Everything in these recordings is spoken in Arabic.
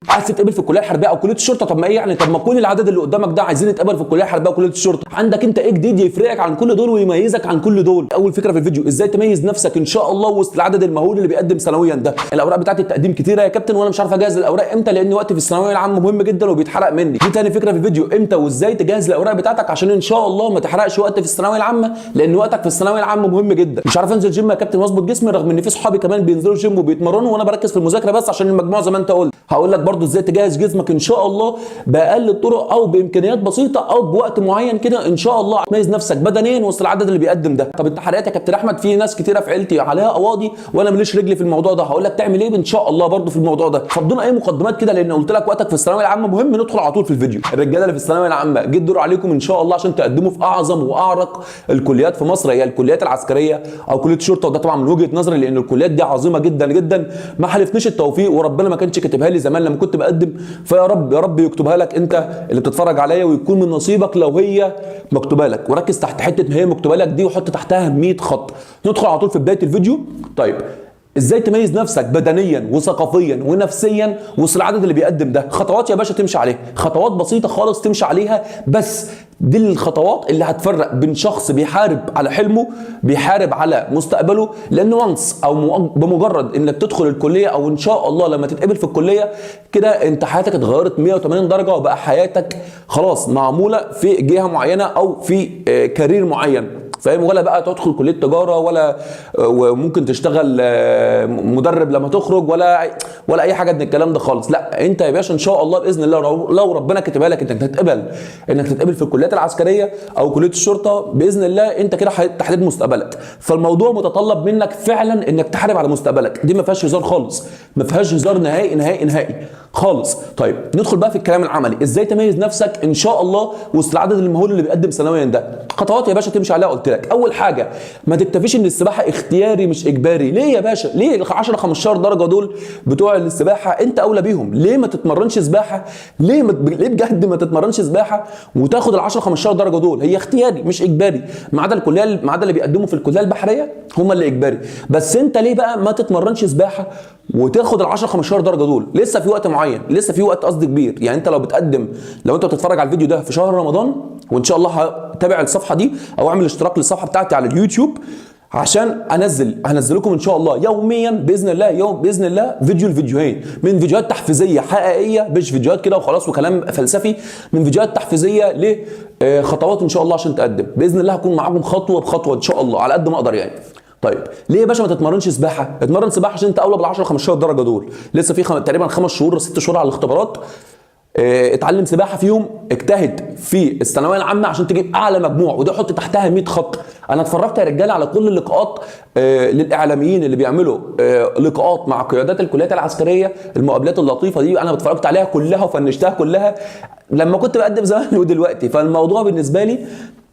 عايز تتقبل في الكليه الحربيه او كليه الشرطه، طب ما ايه يعني؟ طب ما كل العدد اللي قدامك ده عايزين نتقبل في الكليه الحربيه وكليه الشرطه، عندك انت ايه جديد يفرقك عن كل دول ويميزك عن كل دول؟ اول فكره في الفيديو ازاي تميز نفسك ان شاء الله وسط العدد المهول اللي بيقدم سنويا ده. الاوراق بتاعت التقديم كتيره يا كابتن وانا مش عارف اجهز الاوراق امتى لان وقتي في الثانويه العامه مهم جدا وبيتحرق مني. دي تاني فكره في الفيديو، امتى وازاي تجهز الاوراق بتاعتك عشان ان شاء الله ما تحرقش وقت في الثانويه العامه لان وقتك في الثانويه العامه مهم جدا. مش عارف انزل جيم يا كابتن واظبط جسمي رغم ان في صحابي كمان بينزلوا جيم وبيتمرنوا وانا بركز في المذاكره بس عشان المجموع زي ما انت قلت. هقول لك برضو ازاي تجهز جسمك ان شاء الله باقل الطرق او بامكانيات بسيطه او بوقت معين كده ان شاء الله تميز نفسك بدنيا وسط العدد اللي بيقدم ده. طب التحريات يا كابتن احمد في ناس كتيره في عيلتي عليها قواضي وانا ماليش رجلي في الموضوع ده، هقول لك تعمل ايه ان شاء الله برضو في الموضوع ده. فبدون اي مقدمات كده لان قلت لك وقتك في الثانويه العامه مهم ندخل على طول في الفيديو. الرجاله اللي في الثانويه العامه جه الدور عليكم ان شاء الله عشان تقدموا في اعظم واعرق الكليات في مصر، هي الكليات العسكريه او كليه الشرطه، وده طبعا من وجهه نظري لان الكليات دي عظيمه جدا جدا ما حلفنيش التوفيق وربنا ما كانش كاتبها لي زمان لما كنت بقدم، فيا رب يا رب يكتبها لك انت اللي بتتفرج عليا ويكون من نصيبك لو هي مكتوبه لك، وركز تحت حته هي مكتوبه لك دي وحط تحتها 100 خط. ندخل على طول في بدايه الفيديو. طيب ازاي تميز نفسك بدنيا وثقافيا ونفسيا وسط العدد اللي بيقدم ده؟ خطوات يا باشا تمشي عليها، خطوات بسيطه خالص تمشي عليها، بس دي الخطوات اللي هتفرق بين شخص بيحارب على حلمه بيحارب على مستقبله، لان وانس او بمجرد انك تدخل الكليه او ان شاء الله لما تتقبل في الكليه كده انت حياتك اتغيرت 180 درجه وبقى حياتك خلاص معموله في جهه معينه او في كارير معين، فاهم؟ ولا بقى تدخل كليه تجاره ولا وممكن تشتغل مدرب لما تخرج ولا اي حاجه من الكلام ده خالص. لا انت يا باشا ان شاء الله باذن الله لو ربنا كاتبها لك انك تتقبل في الكليات العسكريه او كليه الشرطه باذن الله انت كده تحديد مستقبلك. فالموضوع متطلب منك فعلا انك تحارب على مستقبلك، دي ما فيهاش هزار خالص، ما فيهاش هزار نهائي نهائي نهائي خالص. طيب ندخل بقى في الكلام العملي، ازاي تميز نفسك ان شاء الله وسط العدد المهول اللي بيقدم سنويا ده؟ خطوات يا باشا تمشي عليها قلت لك. اول حاجه ما تكتفيش ان السباحه اختياري مش اجباري. ليه يا باشا؟ ليه ال 10 15 درجه دول بتوع السباحه انت اولى بيهم؟ ليه ما تتمرنش سباحه؟ ليه بجد ما تتمرنش سباحه وتاخد ال 10 15 درجه دول؟ هي اختياري مش اجباري، ما عدا الكليه ما عدا اللي بيقدموا في الكليه البحريه هم اللي اجباري. بس انت ليه بقى ما تتمرنش سباحه وتاخد ال 10 15 درجه دول؟ لسه في وقت معين، لسه في وقت قصدي كبير. يعني انت لو انت بتتفرج على الفيديو ده في شهر رمضان وان شاء الله هتابع الصفحه دي او اعمل اشتراك للصفحه بتاعتي على اليوتيوب عشان هنزل لكم ان شا الله يوميا باذن الله باذن الله الفيديوهين من فيديوهات تحفيزيه حقيقيه، مش فيديوهات كده وخلاص وكلام فلسفي، من فيديوهات تحفيزيه لخطوات ان شاء الله عشان تقدم باذن الله. هكون معاكم خطوه بخطوه ان شاء الله على قد ما اقدر يعني. طيب ليه يا باشا ما تتمرنش سباحه؟ اتمرن سباحه عشان انت اولى بال 10 15 درجه دول، لسه في تقريبا 5 شهور 6 شهور على الاختبارات. اتعلم سباحه فيهم، اجتهد في الثانويه العامه عشان تجيب اعلى مجموع، وده حط تحتها 100 خط. انا اتفرجت يا رجاله على كل اللقاءات للاعلاميين اللي بيعملوا لقاءات مع قيادات الكليات العسكريه، المقابلات اللطيفه دي انا اتفرجت عليها كلها وفنشتها كلها لما كنت بقدم زمان ودلوقتي. فالموضوع بالنسبه لي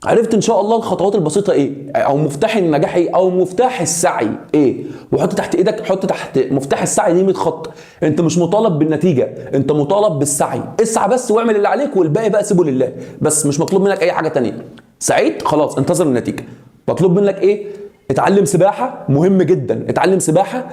عرفت ان شاء الله الخطوات البسيطه ايه، او مفتاح النجاح ايه، او مفتاح السعي ايه، وحط تحت ايدك، حط تحت مفتاح السعي دي 100 خط. انت مش مطالب بالنتيجه، انت مطالب بالسعي. اسعى بس واعمل اللي عليك والباقي بقى سيبه لله، بس مش مطلوب منك اي حاجه ثانيه. سعيد خلاص انتظر النتيجه. مطلوب منك ايه؟ اتعلم سباحه، مهم جدا اتعلم سباحه،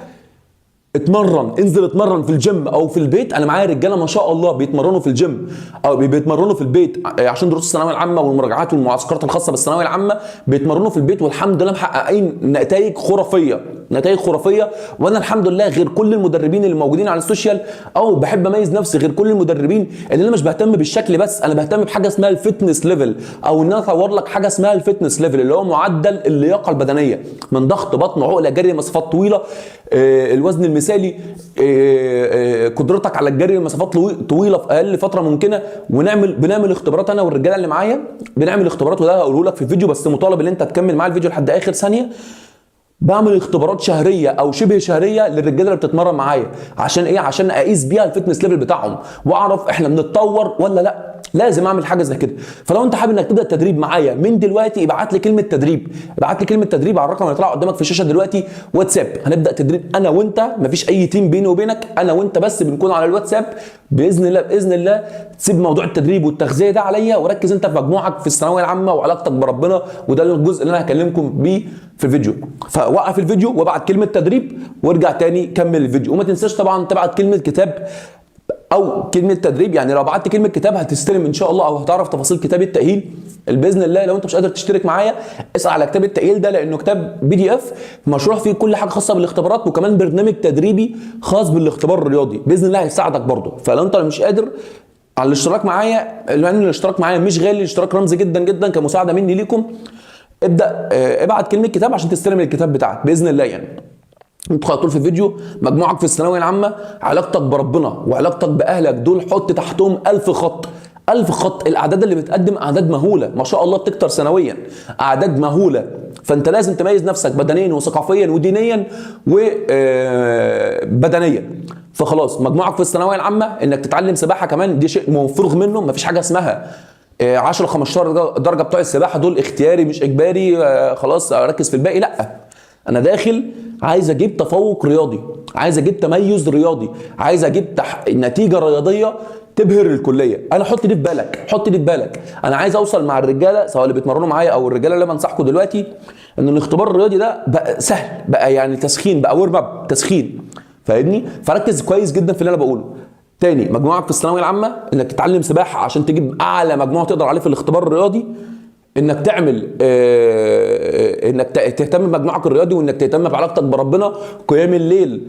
اتمرن، انزل اتمرن في الجيم او في البيت. انا معايا رجاله ما شاء الله بيتمرنوا في الجيم او بيتمرنوا في البيت عشان دروس الثانويه العامه والمراجعات والمعسكرات الخاصه بالثانويه العامه، بيتمرنوا في البيت والحمد لله محققين نتائج خرافيه، نتائج خرافيه. وانا الحمد لله غير كل المدربين اللي موجودين على السوشيال، او بحب اميز نفسي غير كل المدربين اللي انا مش بهتم بالشكل بس، انا بهتم بحاجه اسمها الفتنس ليفل، او ان انا اطور لك حاجه اسمها الفتنس ليفل اللي هو معدل اللياقه البدنيه من ضغط بطن، عقله، جري مسافات طويله، الوزن المثالي، قدرتك على الجري لمسافات طويله في اقل فتره ممكنه. بنعمل اختبارات انا والرجاله اللي معايا، بنعمل اختبارات وده هقوله لك في الفيديو، بس مطالب ان انت تكمل معايا الفيديو لحد اخر ثانيه. بعمل اختبارات شهريه او شبه شهريه للرجاله اللي بتتمرن معايا. عشان ايه؟ عشان اقيس بيها الفتنس ليفل بتاعهم واعرف احنا بنتطور ولا لا. لازم اعمل حاجه زي كده. فلو انت حابب انك تبدا التدريب معايا من دلوقتي ابعت لي كلمه تدريب، ابعت لي كلمه تدريب على الرقم اللي طلع قدامك في الشاشه دلوقتي، واتساب. هنبدا تدريب انا وانت، مفيش اي تيم بيني وبينك، انا وانت بس بنكون على الواتساب باذن الله. باذن الله تسيب موضوع التدريب والتغذيه ده عليا وركز انت في مجموعك في الثانويه العامه وعلاقتك بربنا، وده الجزء اللي انا هكلمكم بيه في الفيديو. فوقف الفيديو وابعت كلمه تدريب وارجع تاني كمل الفيديو. وما تنساش طبعا تبعت كلمه كتاب او كلمه تدريب، يعني لو بعت كلمه كتاب هتستلم ان شاء الله او هتعرف تفاصيل كتاب التاهيل باذن الله. لو انت مش قادر تشترك معايا اسال على كتاب التاهيل ده، لانه كتاب PDF مشروح فيه كل حاجه خاصه بالاختبارات، وكمان برنامج تدريبي خاص بالاختبار الرياضي باذن الله هيساعدك برضه. فلو انت مش قادر على الاشتراك معايا، لان الاشتراك معايا مش غالي، الاشتراك رمزي جدا جدا كمساعده مني ليكم، ابدا ابعت كلمه كتاب عشان تستلم الكتاب بتاعك باذن الله. يعني ندخل على طول في الفيديو. مجموعك في الثانويه العامه، علاقتك بربنا وعلاقتك باهلك دول حط تحتهم 1000 خط. 1000 خط. الاعداد اللي بتقدم اعداد مهوله ما شاء الله، بتكتر سنويا، اعداد مهوله. فانت لازم تميز نفسك بدنيا وثقافيا ودينيا وبدنيا. فخلاص مجموعك في الثانويه العامه انك تتعلم سباحه كمان، دي شيء مفروغ منه، مفيش حاجه اسمها 10 15 درجه بتوع السباحه دول اختياري مش اجباري، خلاص اركز في الباقي. لا، انا داخل عايز اجيب تفوق رياضي، عايز اجيب تميز رياضي، عايز اجيب نتيجه رياضيه تبهر الكليه. انا حط دي في بالك، حط دي في بالك. انا عايز اوصل مع الرجاله سواء اللي بيتمرنوا معايا او الرجاله اللي بنصحكم دلوقتي ان الاختبار الرياضي ده بقى سهل، بقى يعني تسخين، بقى ورم اب، تسخين. فاهمني؟ فركز كويس جدا في اللي انا بقوله. تاني، مجموعك في الثانويه العامه انك تتعلم سباحه عشان تجيب اعلى مجموع تقدر عليه في الاختبار الرياضي، انك تعمل انك تهتم بمجموعك الرياضي، وانك تهتم بعلاقتك بربنا. قيام الليل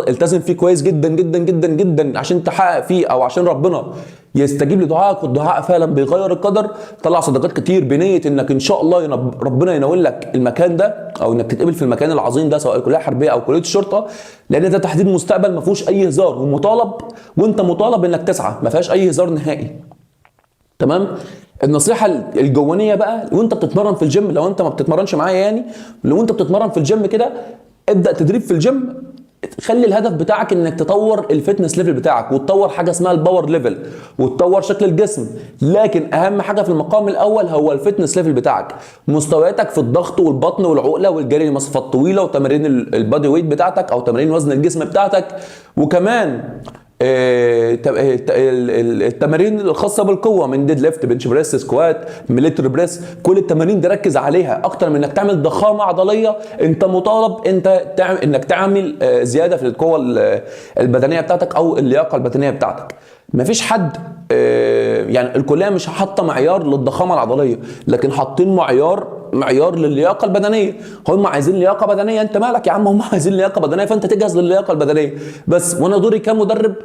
التزم فيه كويس جدا جدا جدا جدا عشان تحقق فيه او عشان ربنا يستجيب لدعائك، والدعاء فعلا بيغير القدر. طلع صدقات كتير بنيه انك ان شاء الله ربنا ينول لك المكان ده، او انك تتقبل في المكان العظيم ده سواء الكليه الحربيه او كليه الشرطه، لان ده تحديد مستقبل ما فيهوش اي هزار، ومطالب وانت مطالب انك تسعى، ما فيهاش اي هزار نهائي. تمام؟ النصيحه الجوانيه بقى وانت بتتمرن في الجيم، لو انت ما بتتمرنش معايا يعني، لو انت بتتمرن في الجيم كده ابدا تدريب في الجيم. خلي الهدف بتاعك انك تطور الفتنس ليفل بتاعك، وتطور حاجه اسمها الباور ليفل، وتطور شكل الجسم. لكن اهم حاجه في المقام الاول هو الفتنس ليفل بتاعك، مستوياتك في الضغط والبطن والعقله والجري لمسافات طويله، وتمارين البادي ويت بتاعتك او تمارين وزن الجسم بتاعتك، وكمان التمارين الخاصه بالقوه من ديد ليفت، بنش بريس، سكوات، ميليتري بريس. كل التمارين دي ركز عليها اكتر من انك تعمل ضخامه عضليه. انت مطالب انك تعمل زياده في القوه البدنيه بتاعتك او اللياقه البدنيه بتاعتك. مفيش حد يعني الكليه مش حاطه معيار للضخامه العضليه، لكن حاطين معيار للياقه البدنيه. هم عايزين لياقه بدنيه، انت مالك يا عم؟ هم عايزين لياقه بدنيه، فانت تجهز للياقه البدنيه بس. وانا دوري كمدرب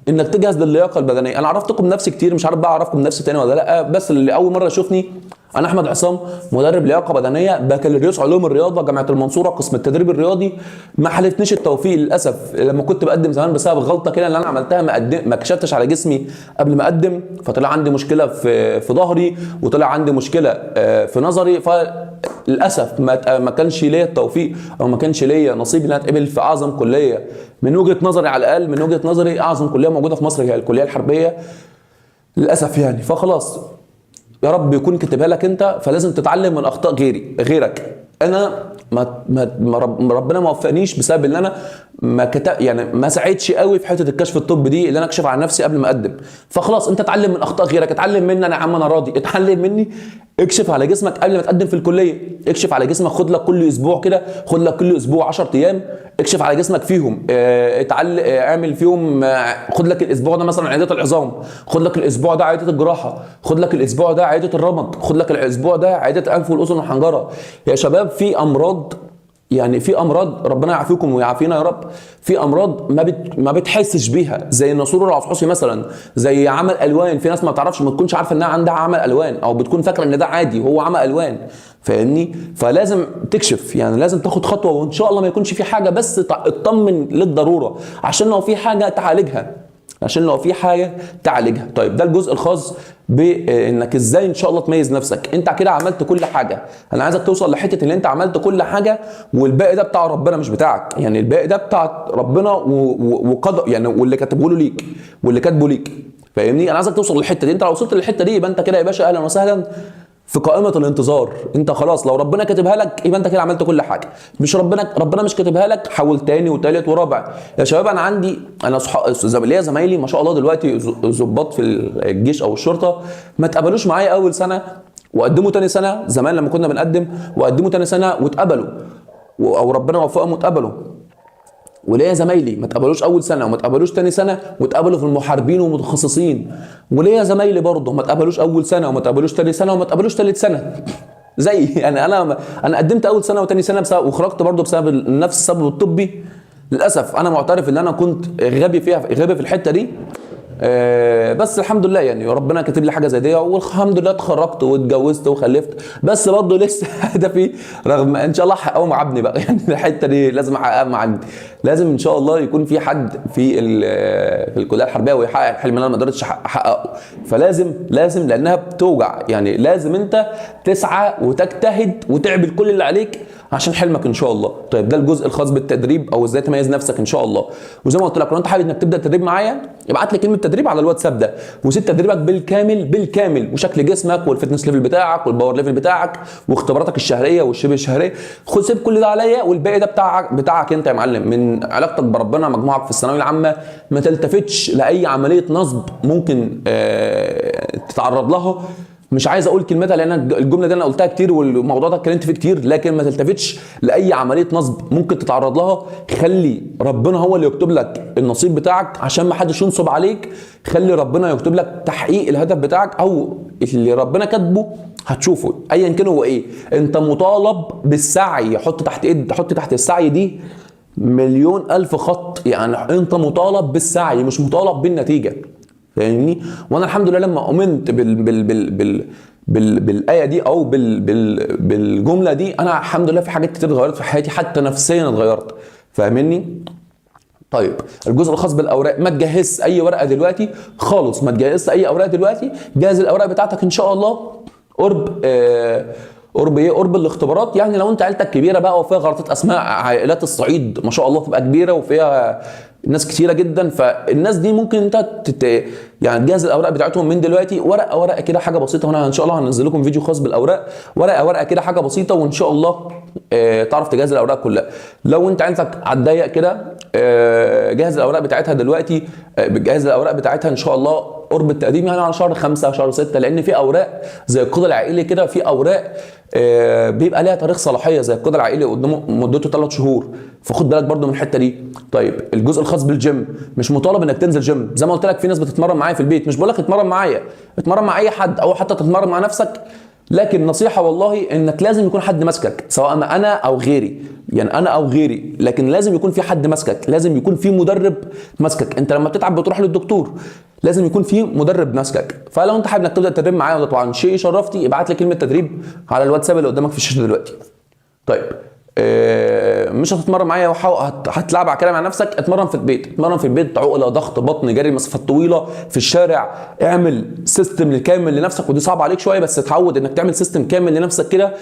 انك تجهز للياقه البدنيه. انا عرفتكم نفسي كتير، مش عارف بقى اعرفكم نفسي تاني ولا لا، بس اللي اول مره يشوفني انا احمد عصام، مدرب لياقه بدنيه، بكالوريوس علوم الرياضه جامعه المنصوره، قسم التدريب الرياضي. ما حالفنيش التوفيق للاسف لما كنت بقدم زمان بسبب غلطه كده اللي انا عملتها، ما كشفتش على جسمي قبل ما اقدم، فطلع عندي مشكله في ظهري، وطلع عندي مشكله في نظري. فللاسف ما كانش ليا التوفيق او ما كانش ليا نصيب ان انا اتقبل في اعظم كليه من وجهه نظري، على الاقل من وجهه نظري اعظم كليه موجوده في مصر هي الكليه الحربيه للاسف يعني. فخلاص يا رب يكون كاتبها لك انت، فلازم تتعلم من اخطاء غيرك. انا ربنا ما وفقنيش بسبب ان انا ما ساعدش قوي في حته الكشف الطبي دي اللي انا اكشف على نفسي قبل ما اقدم. فخلاص انت اتعلم من اخطاء غيرك، اتعلم مني انا يا عم، انا راضي. اتعلم مني، اكشف على جسمك قبل ما تقدم في الكليه، اكشف على جسمك، خد لك كل اسبوع كده، خد لك كل اسبوع 10 ايام اكشف على جسمك فيهم، اعمل فيهم، خد لك الاسبوع ده مثلا عياده العظام، خد لك الاسبوع ده عياده الجراحه، خد لك الاسبوع ده عياده الرمد، خد لك الاسبوع ده عياده الانف والاذن والحنجره. يا شباب في امراض، يعني في امراض ربنا يعافيكم ويعافينا يا رب، في امراض ما بتحسش بيها، زي الناسور العصعصي مثلا، زي عمى الالوان. في ناس ما تعرفش، ما تكونش عارفه انها عندها عمى الالوان، او بتكون فاكره ان ده عادي وهو عمى الوان. فاهمني؟ فلازم تكشف، يعني لازم تاخد خطوه، وان شاء الله ما يكونش في حاجه، بس اطمن للضروره عشان لو في حاجه تعالجها. طيب ده الجزء الخاص بانك ازاي ان شاء الله تميز نفسك. انت كده عملت كل حاجه، انا عايزك توصل لحته اللي انت عملت كل حاجه، والباقي ده بتاع ربنا مش بتاعك. يعني الباقي ده بتاع ربنا وقدر، يعني واللي كاتبه له ليك واللي كاتبه ليك. فاهمني؟ انا عايزك توصل للحته دي. انت لو وصلت للحته دي يبقى انت كده يا باشا اهلا وسهلا في قائمه الانتظار. انت خلاص لو ربنا كاتبها لك يبقى انت كده عملت كل حاجه. مش ربنا مش كاتبها لك، حاول تاني وتالت ورابع. يا شباب انا ليا زمايلي ما شاء الله دلوقتي ضباط في الجيش او الشرطه، ما اتقبلوش معايا اول سنه وقدموا تاني سنه، زمان لما كنا بنقدم، وقدموا تاني سنه واتقبلوا، او ربنا وفقهم واتقبلوا. وليا زمايلي ما اتقبلوش اول سنه وما اتقبلوش تاني سنه واتقبلوا في المحاربين والمتخصصين، وليا زمايلي برضه ما اتقبلوش اول سنه وما اتقبلوش تاني سنه وما اتقبلوش تالت سنه زي يعني انا قدمت اول سنه وتاني سنه بسبب، وخرجت برضه بسبب نفس السبب الطبي. للاسف انا معترف ان انا كنت غبي في الحته دي. بس الحمد لله يعني ربنا كاتب لي حاجه زي دي، والحمد لله اتخرجت واتجوزت وخلفت. بس برضه لسه هدفي رغم ان شاء الله احققه مع ابني بقى يعني الحته دي لازم احققها مع ابني. لازم ان شاء الله يكون في حد في الكليه الحربيه ويحقق الحلم اللي انا ما قدرتش احققه. فلازم لانها بتوجع يعني، لازم انت تسعى وتجتهد وتعمل كل اللي عليك عشان حلمك ان شاء الله. طيب ده الجزء الخاص بالتدريب او ازاي تميز نفسك ان شاء الله. وزي ما قلت لك لو انت حابب انك تبدا تدريب معايا ابعت لي كلمه تدريب على الواتساب ده، وسيب تدريبك بالكامل وشكل جسمك والفتنس ليفل بتاعك والباور ليفل بتاعك واختباراتك الشهريه والشبه الشهريه. سيب كل ده عليا، والباقي ده بتاعك انت يا معلم، من علاقتك بربنا، مجموعك في الثانويه العامه. ما تلتفتش لاي عمليه نصب ممكن تتعرض لها. مش عايز اقول كلمتها لان الجمله دي انا قلتها كتير والموضوع ده اتكلمت فيه كتير، لكن ما تلتفتش لاي عمليه نصب ممكن تتعرض لها. خلي ربنا هو اللي يكتب لك النصيب بتاعك عشان ما حدش ينصب عليك. خلي ربنا يكتب لك تحقيق الهدف بتاعك، او اللي ربنا كاتبه هتشوفه ايا كان هو ايه. انت مطالب بالسعي. حط تحت السعي دي مليون الف خط. يعني انت مطالب بالسعي مش مطالب بالنتيجه، فاهمني؟ وانا الحمد لله لما امنت بالايه دي او بالجمله دي، انا الحمد لله في حاجات كتير اتغيرت في حياتي، حتى نفسيا اتغيرت، فاهمني؟ طيب الجزء الخاص بالاوراق، ما تجهزش اي ورقه دلوقتي خالص، ما تجهزش اي اوراق دلوقتي. جهز الاوراق بتاعتك ان شاء الله قرب الاختبارات. يعني لو انت عيلتك كبيره بقى وفيها غلطات اسماء، عائلات الصعيد ما شاء الله تبقى كبيره وفيها ناس كتيره جدا، فالناس دي ممكن انت يعني تجهز الاوراق بتاعتهم من دلوقتي. ورقه كده حاجه بسيطه، وانا ان شاء الله هنزل لكم فيديو خاص بالاوراق. ورقه كده حاجه بسيطه، وان شاء الله تعرف تجهز الاوراق كلها. لو انت عيلتك على الضيق كده جهز الاوراق بتاعتها دلوقتي. بتجهز الاوراق بتاعتها ان شاء الله قرب التقديم، يعني على شهر 5 شهر 6، لان في اوراق زي القيد العائلي كده، في اوراق بيبقى ليها تاريخ صلاحيه زي القيد العائلي قدامه مدته 3 شهور، فخد بالك برده من الحته دي. طيب الجزء الخاص بالجيم، مش مطالب انك تنزل جيم. زي ما قلت لك في ناس بتتمرن معايا في البيت، مش بقول لك اتمرن معايا، اتمرن مع اي حد او حتى تتمرن مع نفسك. لكن نصيحه والله انك لازم يكون حد ماسكك، سواء انا او غيري، يعني انا او غيري، لكن لازم يكون في حد ماسكك، لازم يكون في مدرب ماسكك. انت لما بتتعب بتروح للدكتور، لازم يكون في مدرب ماسكك. فلو انت حابب انك تبدا تدريب معايا، وده طبعا شيء يشرفني، ابعت لي كلمه تدريب على الواتساب اللي قدامك في الشاشه دلوقتي. طيب مش هتتمرن معايا هتلعب على كلام على نفسك، اتمرن في البيت. اتمرن في البيت، عقله، ضغط، بطن، جري مسافات طويله في الشارع. اعمل سيستم الكامل لنفسك، ودي صعبه عليك شويه، بس تتعود انك تعمل سيستم كامل لنفسك كده،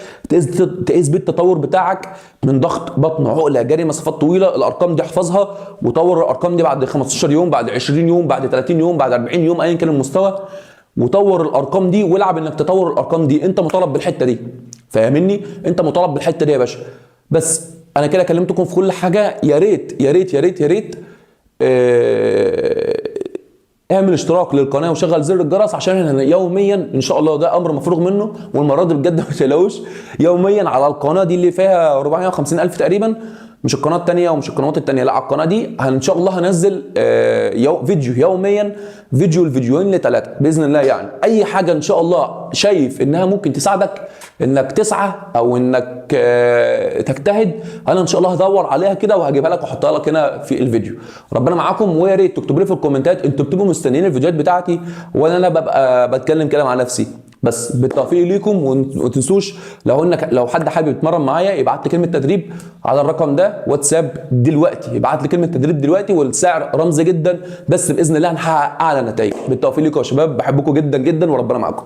تقيس بيه التطور بتاعك من ضغط، بطن، عقله، جري مسافات طويله. الارقام دي احفظها وطور الارقام دي بعد 15 يوم، بعد 20 يوم، بعد 30 يوم، بعد 40 يوم، ايا كان المستوى. وطور الارقام دي والعب انك تطور الارقام دي. انت مطالب بالحته دي، فاهمني؟ انت مطالب بالحته دي يا باشا. بس انا كده كلمتكم في كل حاجه. يا ريت يا ريت يا ريت يا ريت اعمل اشتراك للقناه وشغل زر الجرس، عشان احنا يوميا ان شاء الله، ده امر مفروغ منه، والمره دي بجد ما تقلقوش، يوميا على القناه دي اللي فيها 450,000 تقريبا، مش القناه الثانيه ومش القنوات الثانيه، لا على القناه دي ان شاء الله هنزل فيديو يوميا، الفيديوين ل3 باذن الله. يعني اي حاجه ان شاء الله شايف انها ممكن تساعدك انك تسعى او انك تجتهد، انا ان شاء الله هدور عليها كده وهجيبها لك واحطها لك هنا في الفيديو. ربنا معاكم، ويا ريت تكتبوا لي في الكومنتات انتوا بتبقوا مستنيين الفيديوهات بتاعتي ولا انا ببقى بتكلم كده مع نفسي. بس بالتوفيق ليكم، وما تنسوش لو حد حابب يتمرن معايا يبعت لي كلمه تدريب على الرقم ده واتساب دلوقتي، يبعت لي كلمه تدريب دلوقتي، والسعر رمزي جدا، بس باذن الله هنحقق اعلى نتائج. بالتوفيق ليكم يا شباب، بحبكم جدا جدا وربنا معاكم.